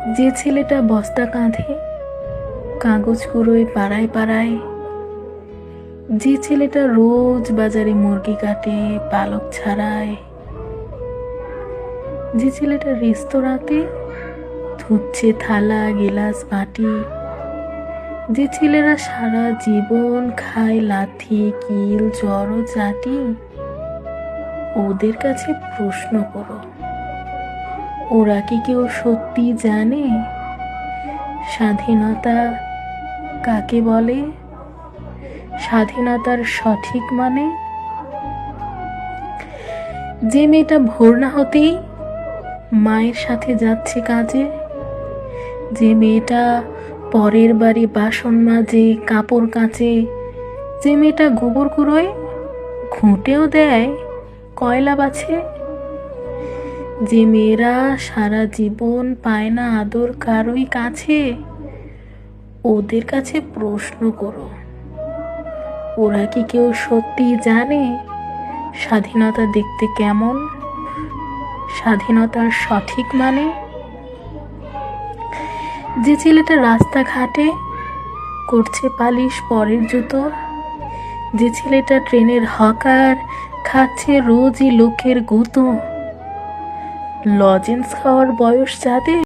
যে ছেলেটা বস্তা কাঁধে কাগজ কুড়োয় পাড়ায় পাড়ায়, যে ছেলেটা রোজ বাজারে মুরগি কাটে পালক ছাড়ায়, যে ছেলেটা রেস্তোরাঁতে ধুচ্ছে থালা গিলাস বাটি, যে ছেলেরা সারা জীবন খায় লাথি কিল জড়ো চাটি, ওদের কাছে প্রশ্ন করো, ওরা কি কেউ সত্যি জানে স্বাধীনতা কাকে বলে, স্বাধীনতার সঠিক মানে? যে মেয়েটা ভোর না হতেই মায়ের সাথে যাচ্ছে কাজে, যে মেয়েটা পরের বাড়ি বাসন মাজে কাপড় কাচে, যে মেয়েটা গোবর কুড়োয় ঘুঁটেও দেয় কয়লা বাছে, যে মেয়েরা সারা জীবন পায় না আদর কারোই কাছে, ওদের কাছে প্রশ্ন করো, ওরা কি কেউ সত্যি জানে স্বাধীনতা দেখতে কেমন, স্বাধীনতার সঠিক মানে? যে ছেলেটা রাস্তাঘাটে করছে পালিশ পরের জুতো, যে ছেলেটা ট্রেনের হকার খাচ্ছে রোজই লোকের গুঁতো, লজেন্স খাওয়ার বয়স যাদের